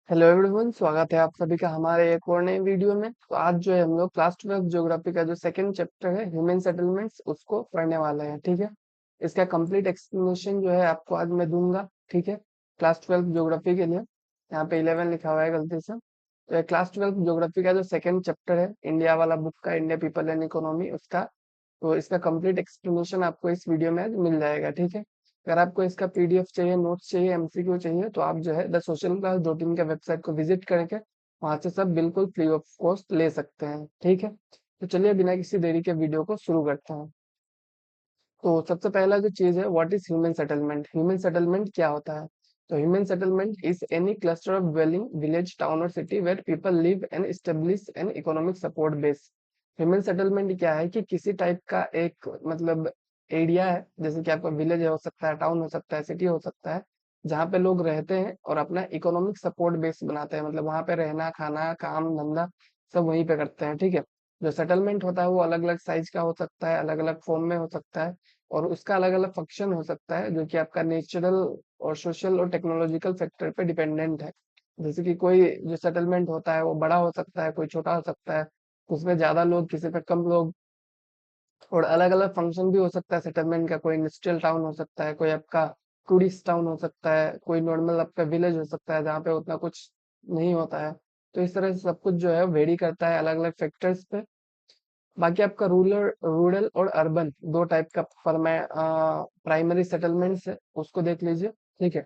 Hello everyone, स्वागत है आप सभी का हमारे एक और नए वीडियो में। तो आज जो है हम लोग क्लास 12 ज्योग्राफी का जो सेकंड चैप्टर है ह्यूमन सेटलमेंट्स उसको पढ़ने वाले हैं। ठीक है, इसका कंप्लीट एक्सप्लेनेशन जो है आपको आज मैं दूंगा। ठीक है, क्लास 12 ज्योग्राफी के लिए यहाँ पे 11 लिखा हुआ है गलती से। तो ये क्लास 12 ज्योग्राफी का जो सेकंड चैप्टर है इंडिया वाला बुक का, इंडिया पीपल एंड इकोनॉमी उसका, तो इसका कंप्लीट एक्सप्लेनेशन आपको इस वीडियो में आज मिल जाएगा। ठीक है, अगर आपको इसका पीडीएफ चाहिए, नोट्स चाहिए, एमसीक्यू चाहिए, तो आप जो है the social class dot in के वेबसाइट को विजिट करके वहां से सब बिल्कुल फ्री ऑफ कॉस्ट ले सकते हैं। ठीक है, तो चलिए बिना किसी देरी के वीडियो को शुरू करते हैं। तो सबसे पहला जो चीज है, what is human settlement. Human settlement क्या होता है? तो human settlement is any cluster of dwelling village town और city where people live and establish an economic support base. Human settlement क्या है कि किसी टाइप का एक मतलब एरिया है, जैसे कि आपका विलेज हो सकता है, टाउन हो सकता है, सिटी हो सकता है, जहाँ पे लोग रहते हैं और अपना इकोनॉमिक सपोर्ट बेस बनाते हैं। मतलब वहां पे रहना, खाना, काम धंधा सब वहीं पे करते हैं। ठीक है, जो सेटलमेंट होता है वो अलग अलग साइज का हो सकता है, अलग अलग फॉर्म में हो सकता है, और उसका अलग अलग फंक्शन हो सकता है, जो कि आपका नेचुरल और सोशल और टेक्नोलॉजिकल फैक्टर पे डिपेंडेंट है। जैसे कि कोई जो सेटलमेंट होता है वो बड़ा हो सकता है, कोई छोटा हो सकता है, उसमें ज्यादा लोग, किसी पे कम लोग, और अलग अलग फंक्शन भी हो सकता है सेटलमेंट का। कोई इंडस्ट्रियल टाउन हो सकता है, कोई आपका टूरिस्ट टाउन हो सकता है, कोई नॉर्मल आपका विलेज हो सकता है जहाँ पे उतना कुछ नहीं होता है। तो इस तरह से सब कुछ जो है वेरी करता है अलग अलग फैक्टर्स पे। बाकी आपका रूरल रूरल और अर्बन दो टाइप का फर्मा प्राइमरी सेटलमेंट्स है, उसको देख लीजिए। ठीक है,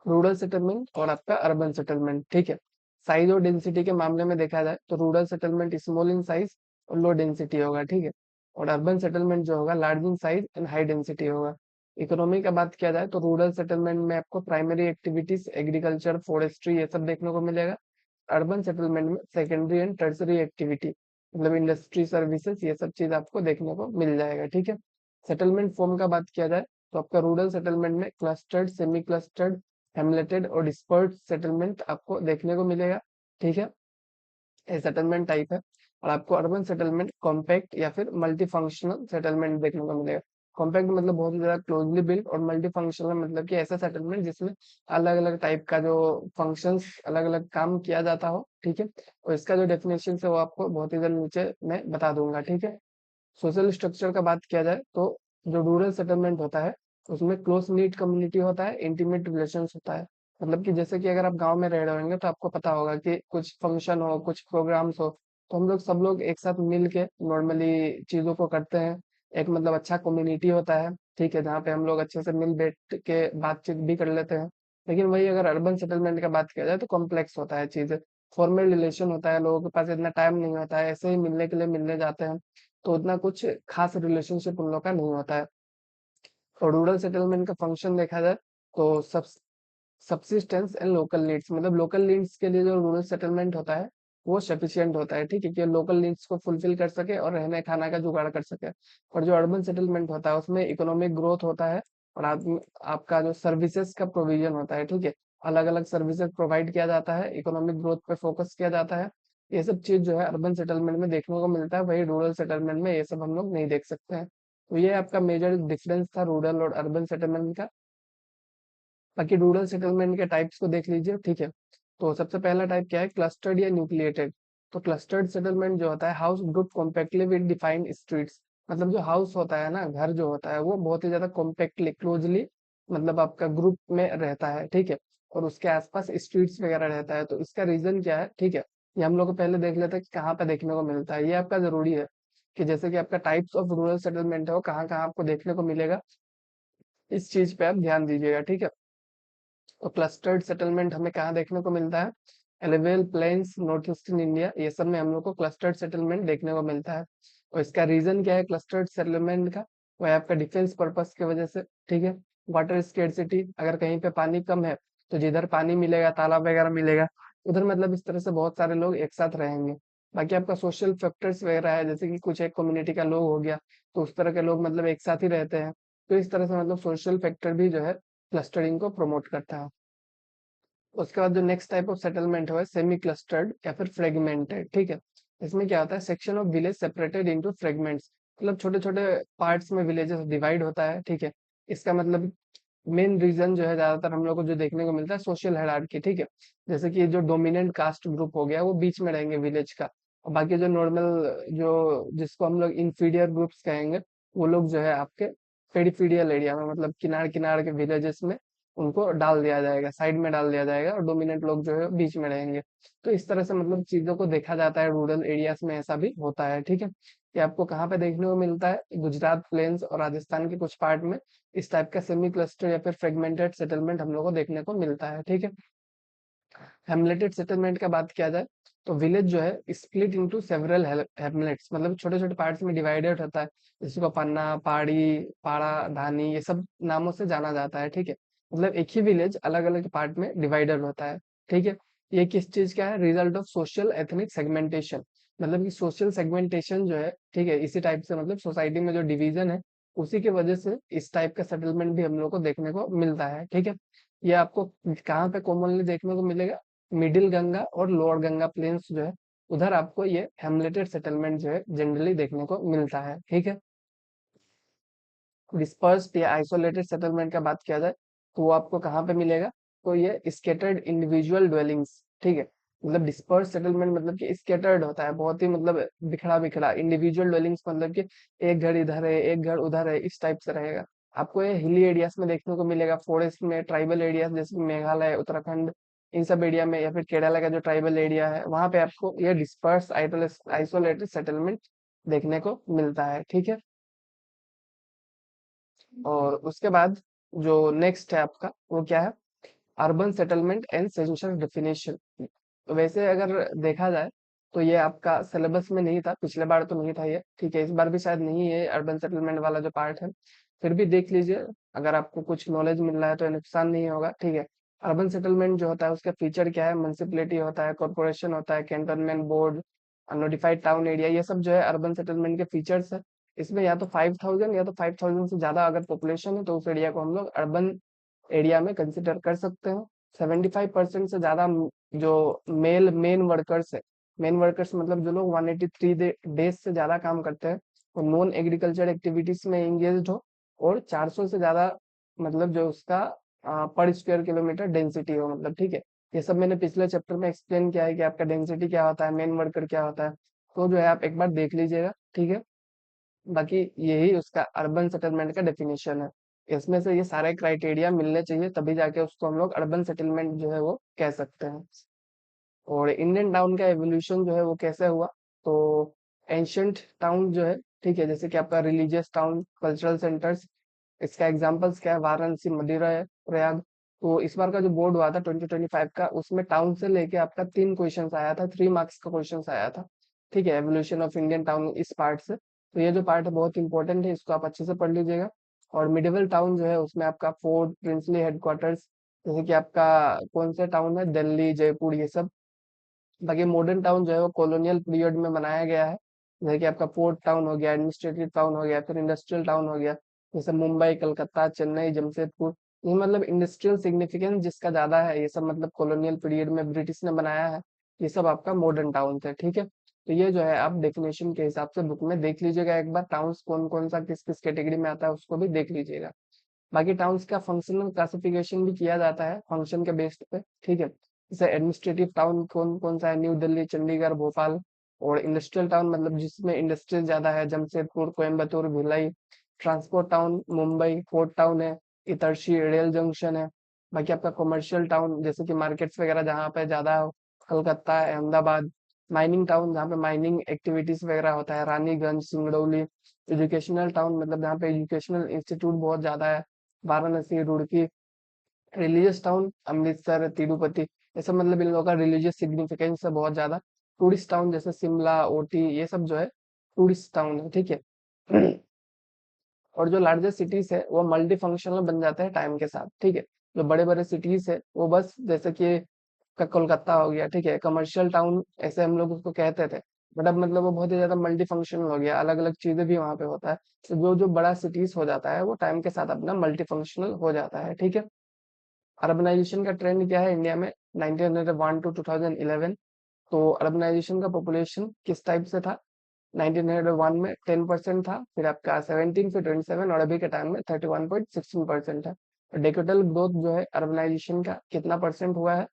रूरल सेटलमेंट और आपका अर्बन सेटलमेंट। ठीक है, साइज और डेंसिटी के मामले में देखा जाए तो rural settlement small in size और लो डेंसिटी होगा। ठीक है, और अर्बन सेटलमेंट जो होगा large in size and high density होगा। इकोनॉमी का बात किया जाए तो रूरल सेटलमेंट में आपको प्राइमरी एक्टिविटीज एग्रीकल्चर, फॉरेस्ट्री ये सब देखने को मिलेगा। अर्बन सेटलमेंट में सेकेंडरी एंड टर्सरी एक्टिविटी, मतलब इंडस्ट्री, सर्विसेज, ये सब चीज आपको देखने को मिल जाएगा। ठीक है, सेटलमेंट फॉर्म का बात किया जाए तो आपका रूरल सेटलमेंट में क्लस्टर्ड, सेमी क्लस्टर्ड, हेमलेटेड और डिस्पर्स्ड सेटलमेंट आपको देखने को मिलेगा। ठीक है, ये सेटलमेंट टाइप है। और आपको अर्बन सेटलमेंट कॉम्पैक्ट या फिर मल्टी फंक्शनल सेटलमेंट देखने को मिलेगा। कॉम्पैक्ट मतलब बहुत ही ज्यादा क्लोजली बिल्ट, और मल्टी फंक्शनल मतलब कि ऐसा सेटलमेंट जिसमें अलग अलग टाइप का जो फंक्शंस, अलग अलग काम किया जाता हो। ठीक है, और इसका जो डेफिनेशन है वो आपको बहुत ही जल्द नीचे मैं बता दूंगा। ठीक है, सोशल स्ट्रक्चर का बात किया जाए तो जो रूरल सेटलमेंट होता है उसमें क्लोज नीट कम्युनिटी होता है, इंटीमेट रिलेशंस होता है। मतलब कि जैसे कि अगर आप गांव में रह रहे होंगे तो आपको पता होगा कि कुछ फंक्शन हो, कुछ प्रोग्राम्स हो, तो हम लोग सब लोग एक साथ मिल के नॉर्मली चीजों को करते हैं। एक मतलब अच्छा कम्युनिटी होता है। ठीक है, जहाँ पे हम लोग अच्छे से मिल बैठ के बातचीत भी कर लेते हैं। लेकिन वही अगर अर्बन सेटलमेंट का बात किया जाए तो कॉम्प्लेक्स होता है चीजें, फॉर्मल रिलेशन होता है, लोगों के पास इतना टाइम नहीं होता है, ऐसे ही मिलने के लिए मिलने जाते हैं, तो उतना कुछ खास रिलेशनशिप उन लोग का नहीं होता है। और रूरल सेटलमेंट का फंक्शन देखा जाए तो सब्सिस्टेंस एंड लोकल नीड्स, मतलब लोकल नीड्स के लिए जो रूरल सेटलमेंट होता है वो सफिशियंट होता है। ठीक है, कि लोकल नीड्स को फुलफिल कर सके और रहने खाना का जुगाड़ कर सके। और जो अर्बन सेटलमेंट होता है उसमें इकोनॉमिक ग्रोथ होता है, और आपका जो सर्विसेज का प्रोविजन होता है। ठीक है, अलग अलग सर्विसेज प्रोवाइड किया जाता है, इकोनॉमिक ग्रोथ पे फोकस किया जाता है। ये सब चीज जो है अर्बन सेटलमेंट में देखने को मिलता है, वही रूरल सेटलमेंट में ये सब हम लोग नहीं देख सकते हैं। तो ये आपका मेजर डिफरेंस था रूरल और अर्बन सेटलमेंट का। बाकी रूरल सेटलमेंट के टाइप्स को देख लीजिए। ठीक है, तो सबसे पहला टाइप क्या है, क्लस्टर्ड या न्यूक्लिएटेड। तो क्लस्टर्ड सेटलमेंट जो होता है, house group compactly with defined streets. मतलब जो हाउस होता है ना, घर जो होता है वो बहुत ही ज्यादा कॉम्पैक्टली, क्लोजली, मतलब आपका ग्रुप में रहता है। ठीक है, और उसके आसपास स्ट्रीट्स वगैरह रहता है। तो इसका रीजन क्या है? ठीक है, ये हम लोग को पहले देख लेते हैं कि कहाँ पे देखने को मिलता है। ये आपका जरूरी है कि जैसे कि आपका टाइप्स ऑफ रूरल सेटलमेंट है वो कहाँ कहाँ आपको देखने को मिलेगा, इस चीज पे आप ध्यान दीजिएगा। ठीक है, तो क्लस्टर्ड सेटलमेंट हमें कहाँ देखने को मिलता है? Alluvial plains, north eastern India, ये सब में हम लोग को क्लस्टर्ड सेटलमेंट देखने को मिलता है। और इसका रीजन क्या है क्लस्टर्ड सेटलमेंट का? वो है आपका डिफेंस पर्पस की वजह से। ठीक है, वाटर स्केर्सिटी, अगर कहीं पे पानी कम है तो जिधर पानी मिलेगा, तालाब वगैरह मिलेगा, उधर मतलब इस तरह से बहुत सारे लोग एक साथ रहेंगे। बाकी आपका सोशल फैक्टर्स वगैरह है, जैसे कि कुछ एक कम्युनिटी का लोग हो गया, तो उस तरह के लोग मतलब एक साथ ही रहते हैं। तो इस तरह से मतलब सोशल फैक्टर भी जो है क्लस्टरिंग को प्रमोट करता है। उसके बाद जो नेक्स्ट टाइप ऑफ सेटलमेंट है सेमी क्लस्टर्ड या फिर फ्रेगमेंटेड। ठीक है, इसमें क्या होता है, section of village separated into fragments, मतलब छोटे छोटे पार्ट्स में विलेजेस डिवाइड होता है। ठीक है, इसका मतलब मेन रीजन जो है ज्यादातर हम लोग को जो देखने को मिलता है सोशल हायरार्की, ठीक है। जैसे कि जो डोमिनेंट कास्ट ग्रुप हो गया वो बीच में रहेंगे विलेज का, और बाकी जो नॉर्मल, जो जिसको हम लोग इंफीरियर ग्रुप्स कहेंगे, वो लोग जो है आपके पेरिफेरियल एरिया में, मतलब किनार किनार के विलेजेस में उनको डाल दिया जाएगा, साइड में डाल दिया जाएगा, और डोमिनेंट लोग जो है बीच में रहेंगे। तो इस तरह से मतलब चीजों को देखा जाता है, रूरल एरियाज में ऐसा भी होता है, ठीक है। ये आपको कहाँ पे देखने को मिलता है? गुजरात प्लेन्स और राजस्थान के कुछ पार्ट में इस टाइप का सेमी क्लस्टर या फिर फ्रेगमेंटेड सेटलमेंट हम लोग को देखने को मिलता है, ठीक है। हेमलेटेड सेटलमेंट का बात किया जाए तो विलेज जो है स्प्लिट इनटू सेवरल हेमलेट्स, मतलब छोटे छोटे पार्ट्स में डिवाइडेड होता है, जिसको पन्ना, पहाड़ी, पाड़ा, धानी, ये सब नामों से जाना जाता है, ठीक है। मतलब एक ही विलेज अलग अलग पार्ट में डिवाइडेड होता है, ठीक है। ये किस चीज का है? Result of social ethnic segmentation, मतलब कि सोशल सेगमेंटेशन जो है, ठीक है, इसी टाइप से मतलब सोसाइटी में जो डिवीजन है, उसी की वजह से इस टाइप का सेटलमेंट भी हम लोग को देखने को मिलता है, ठीक है। ये आपको कहाँ पे कॉमनली देखने को मिलेगा? मिडिल गंगा और लोअर गंगा प्लेन्स जो है, उधर आपको ये हेमलेटेड सेटलमेंट जो है जनरली देखने को मिलता है, ठीक है। डिस्पर्स्ड या आइसोलेटेड सेटलमेंट का बात किया जाए तो वो आपको कहाँ पे मिलेगा? तो ये स्केटर्ड इंडिविजुअल ड्वेलिंग्स, ठीक है। मतलब डिस्पर्स सेटलमेंट मतलब कि स्केटर्ड होता है, बहुत ही मतलब बिखरा बिखरा। इंडिविजुअल ड्वेलिंग्स मतलब कि एक घर इधर है, एक घर उधर है, इस टाइप से रहेगा। आपको ये हिली एरियाज में देखने को मिलेगा, फॉरेस्ट में, ट्राइबल एरियाज जैसे कि मेघालय, उत्तराखंड, इन सब एरिया में, या फिर केरला का जो ट्राइबल एरिया है वहां पे आपको ये डिस्पर्स आइसोलेटेड सेटलमेंट देखने को मिलता है, ठीक है। और उसके बाद जो नेक्स्ट है आपका वो क्या है? Urban settlement and census definition. वैसे अगर देखा जाए तो ये आपका सिलेबस में नहीं था, पिछले बार तो नहीं था ये, ठीक है। इस बार भी शायद नहीं है अर्बन सेटलमेंट वाला जो पार्ट है, फिर भी देख लीजिए, अगर आपको कुछ नॉलेज मिल रहा है तो ये नुकसान नहीं होगा, ठीक है। अर्बन सेटलमेंट जो होता है उसका फीचर क्या है? म्युनिसिपैलिटी होता है, कॉर्पोरेशन होता है, cantonment board, notified town area, ये सब जो है अर्बन सेटलमेंट के फीचर्स है। इसमें या तो 5,000 या तो 5,000 से ज्यादा अगर पॉपुलेशन है तो उस एरिया को हम लोग अर्बन एरिया में कंसिडर कर सकते हैं। 75% से ज्यादा जो मेल मेन वर्कर्स है, मेन वर्कर्स मतलब जो लोग 183 डेज से ज्यादा काम करते हैं, वो नॉन एग्रीकल्चर एक्टिविटीज में एंगेज हो, और 400 से ज्यादा मतलब जो उसका पर स्क्वायर किलोमीटर डेंसिटी हो, मतलब, ठीक है। ये सब मैंने पिछले चैप्टर में एक्सप्लेन किया है कि आपका डेंसिटी क्या होता है, मेन वर्कर क्या होता है, तो जो है आप एक बार देख लीजिएगा, ठीक है। बाकी यही उसका अर्बन सेटलमेंट का डेफिनेशन है। इसमें से ये सारे क्राइटेरिया मिलने चाहिए, तभी जाके उसको हम लोग अर्बन सेटलमेंट जो है वो कह सकते हैं। और इंडियन टाउन का एवोल्यूशन जो है वो कैसे हुआ? तो एंशंट टाउन जो है, ठीक है, जैसे कि आपका रिलीजियस टाउन, कल्चरल सेंटर्स, इसका एग्जांपल्स क्या है? वाराणसी, मदिरा है, प्रयाग। तो इस बार का जो बोर्ड हुआ था 2025 का, उसमें टाउन से लेके आपका 3 क्वेश्चन आया था, 3 मार्क्स का क्वेश्चन आया था, ठीक है, एवोल्यूशन ऑफ इंडियन टाउन इस पार्ट से। तो ये जो पार्ट है बहुत इंपॉर्टेंट है, इसको आप अच्छे से पढ़ लीजिएगा। और मिडिवल टाउन जो है उसमें आपका फोर्ट, प्रिंसली हेडक्वार्टर्स, जैसे कि आपका कौन सा टाउन है, दिल्ली, जयपुर, ये सब। बाकी मॉडर्न टाउन जो है वो कॉलोनियल पीरियड में बनाया गया है, जैसे कि आपका पोर्ट टाउन हो गया, एडमिनिस्ट्रेटिव टाउन हो गया, फिर इंडस्ट्रियल टाउन हो गया, जैसे मुंबई, कलकत्ता, चेन्नई, जमशेदपुर। ये मतलब इंडस्ट्रियल सिग्निफिकेंस जिसका ज्यादा है, ये सब मतलब कॉलोनियल पीरियड में ब्रिटिश ने बनाया है। ये सब आपका मॉडर्न टाउन है, ठीक है। तो ये जो है आप डेफिनेशन के हिसाब से बुक में देख लीजिएगा एक बार, टाउन्स कौन कौन सा किस किस कैटेगरी में आता है उसको भी देख लीजिएगा। बाकी टाउन्स का फंक्शनल क्लासिफिकेशन भी किया जाता है फंक्शन के बेस्ड पे, ठीक है। जैसे एडमिनिस्ट्रेटिव टाउन कौन कौन सा है? न्यू दिल्ली, चंडीगढ़, भोपाल। और इंडस्ट्रियल टाउन मतलब जिसमें इंडस्ट्रीज ज्यादा है, Jamshedpur, Coimbatore, Bhilai. Transport town Mumbai, port town है, इतरसी, रेल जंक्शन है। बाकी आपका कमर्शियल टाउन जैसे कि मार्केट्स वगैरह जहाँ पे ज्यादा हो, कलकत्ता, अहमदाबाद। माइनिंग टाउन जहाँ पे माइनिंग एक्टिविटीज वगैरह होता है, रानीगंज, सिंगरौली। एजुकेशनल टाउन मतलब जहाँ पे एजुकेशनल इंस्टीट्यूट बहुत ज्यादा है, वाराणसी, रुड़की। रिलीजियस टाउन अमृतसर, तिरुपति, ये सब मतलब इन लोगों का रिलीजियस सिग्निफिकेंस है बहुत ज्यादा। टूरिस्ट टाउन जैसे शिमला, ओटी, ये सब जो है टूरिस्ट टाउन है, ठीक है। और जो लार्जेस्ट सिटीज है वो मल्टी फंक्शनल बन जाते हैं टाइम के साथ, ठीक है। जो बड़े बड़े सिटीज है वो बस जैसे कि कोलकाता हो गया, ठीक है, कमर्शियल टाउन ऐसे हम लोग उसको कहते थे, बट अब मतलब वो बहुत ही ज्यादा मल्टी फंक्शनल हो गया, अलग अलग चीजें भी वहां पे होता है। तो जो जो बड़ा सिटीज हो जाता है वो टाइम के साथ अपना मल्टी फंक्शनल हो जाता है, ठीक है। अर्बनाइजेशन का ट्रेंड क्या है इंडिया में 1901 टू 2011? तो अर्बनाइजेशन का पॉपुलेशन किस टाइप से था? 1901 में 10% था, फिर आपका 17, फिर 27, और अभी के टाइम में 31.16% है। डेकेडल ग्रोथ जो है अर्बनाइजेशन का कितना परसेंट हुआ है,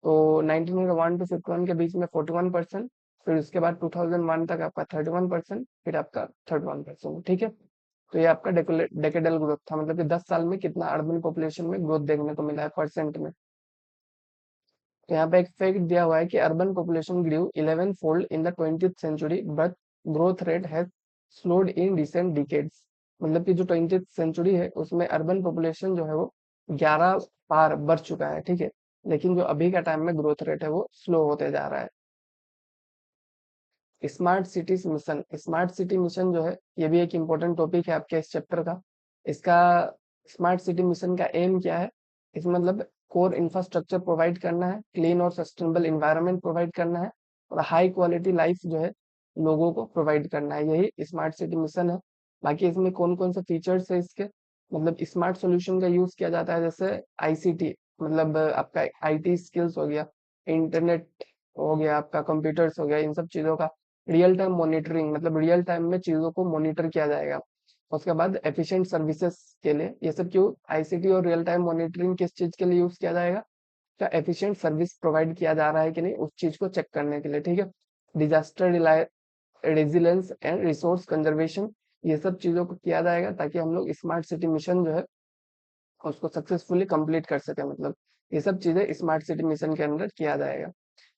तो 1901 टू 51 के बीच में 41%, फिर उसके बाद 2001 तक आपका 31%, फिर आपका 31%, ठीक है। तो ये आपका डेकेडल ग्रोथ था, मतलब कि 10 साल में कितना अर्बन पॉपुलेशन में ग्रोथ देखने को मिला है परसेंट में। तो यहाँ पे एक फैक्ट दिया हुआ है कि urban population grew 11 fold in the 20th century but growth rate has slowed in recent decades. मतलब कि जो 20th सेंचुरी है उसमें अर्बन पॉपुलेशन जो है वो 11 बार बढ़ चुका है, ठीक है। लेकिन जो अभी का टाइम में ग्रोथ रेट है वो स्लो होते जा रहा है। Smart cities mission, smart city mission जो है ये भी एक इम्पोर्टेंट टॉपिक है आपके इस चैप्टर का। इसका स्मार्ट सिटी मिशन का एम क्या है, इसमें मतलब कोर इंफ्रास्ट्रक्चर प्रोवाइड करना है, क्लीन और सस्टेनेबल इन्वायरमेंट प्रोवाइड करना है, और हाई क्वालिटी लाइफ जो है लोगों को प्रोवाइड करना है, यही स्मार्ट सिटी मिशन है। बाकी इसमें कौन कौन से फीचर्स है इसके, मतलब स्मार्ट सॉल्यूशन का यूज किया जाता है, जैसे आईसीटी, मतलब आपका आईटी स्किल्स हो गया, इंटरनेट हो गया, आपका कंप्यूटर्स हो गया, इन सब चीजों का रियल टाइम मॉनिटरिंग, मतलब रियल टाइम में चीजों को मॉनिटर किया जाएगा। उसके बाद एफिशिएंट सर्विसेज के लिए, ये सब क्यों, आईसीटी और रियल टाइम मॉनिटरिंग किस चीज के लिए यूज किया जाएगा, क्या एफिशिएंट सर्विस प्रोवाइड किया जा रहा है कि नहीं उस चीज को चेक करने के लिए, ठीक है। Disaster resilience and resource conservation, ये सब चीजों को किया जाएगा ताकि हम लोग स्मार्ट सिटी मिशन जो है उसको सक्सेसफुली कंप्लीट कर सके, मतलब ये सब चीजें स्मार्ट सिटी मिशन के अंदर किया जाएगा।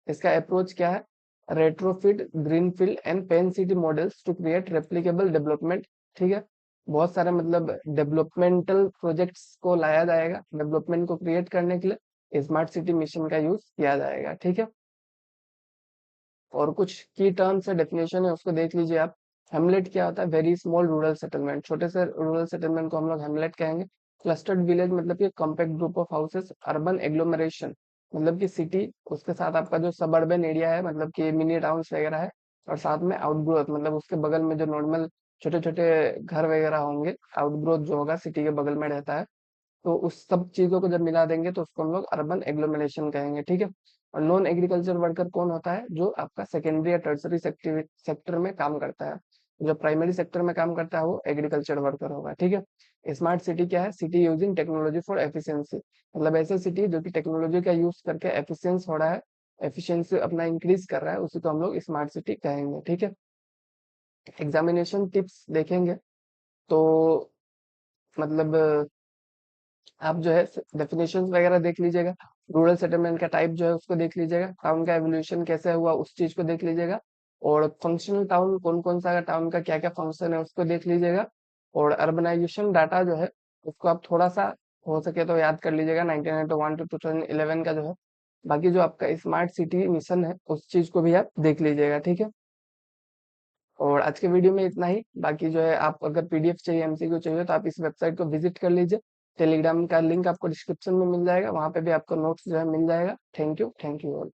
इसका अप्रोच क्या है, retrofit greenfield and pan city models to create replicable development, ठीक है। बहुत सारे मतलब डेवलपमेंटल प्रोजेक्ट्स को लाया जाएगा, डेवलपमेंट को क्रिएट करने के लिए स्मार्ट सिटी मिशन का यूज किया जाएगा, ठीक है। और कुछ की टर्म्स है, डेफिनेशन है, उसको देख लीजिए आप। हेमलेट क्या होता है, वेरी स्मॉल रूरल सेटलमेंट, छोटे से रूरल सेटलमेंट को हम लोग हेमलेट कहेंगे। क्लस्टर्ड विलेज मतलब कि compact group of houses. Urban agglomeration मतलब कि सिटी, उसके साथ आपका जो सबअर्बन एरिया है, मतलब कि मिनी टाउन्स वगैरह है, और साथ में आउटग्रोथ, मतलब उसके बगल में जो नॉर्मल छोटे छोटे घर वगैरह होंगे, आउटग्रोथ जो होगा सिटी के बगल में रहता है, तो उस सब चीजों को जब मिला देंगे तो उसको हम लोग अर्बन एग्लोमरेशन कहेंगे, ठीक है। और नॉन एग्रीकल्चर वर्कर कौन होता है, जो आपका सेकेंडरी या टर्सरी सेक्टर में काम करता है। जो प्राइमरी सेक्टर में काम करता है वो एग्रीकल्चर वर्कर होगा, ठीक है। स्मार्ट सिटी क्या है, city using technology for efficiency, मतलब ऐसे सिटी जो कि टेक्नोलॉजी का यूज करके एफिशिएंस हो रहा है, एफिशिएंसी अपना इंक्रीज कर रहा है, उसी को हम लोग स्मार्ट सिटी कहेंगे, ठीक है। एग्जामिनेशन टिप्स देखेंगे तो मतलब आप जो है डेफिनेशंस वगैरह देख लीजिएगा, रूरल सेटलमेंट का टाइप जो है उसको देख लीजिएगा, टाउन का एवोल्यूशन कैसे हुआ उस चीज को देख लीजिएगा, और फंक्शनल टाउन कौन कौन सा टाउन का क्या क्या फंक्शन है उसको देख लीजिएगा। और अर्बनाइजेशन डाटा जो है उसको आप थोड़ा सा हो सके तो याद कर लीजिएगा, 1991 टू 2011 का जो है। बाकी जो आपका स्मार्ट सिटी मिशन है उस चीज को भी आप देख लीजिएगा, ठीक है। और आज के वीडियो में इतना ही, बाकी जो है आप अगर पीडीएफ चाहिए, एमसीक्यू चाहिए, तो आप इस वेबसाइट को विजिट कर लीजिए। टेलीग्राम का लिंक आपको डिस्क्रिप्शन में मिल जाएगा, वहां पे भी आपको नोट्स जो है मिल जाएगा। Thank you all.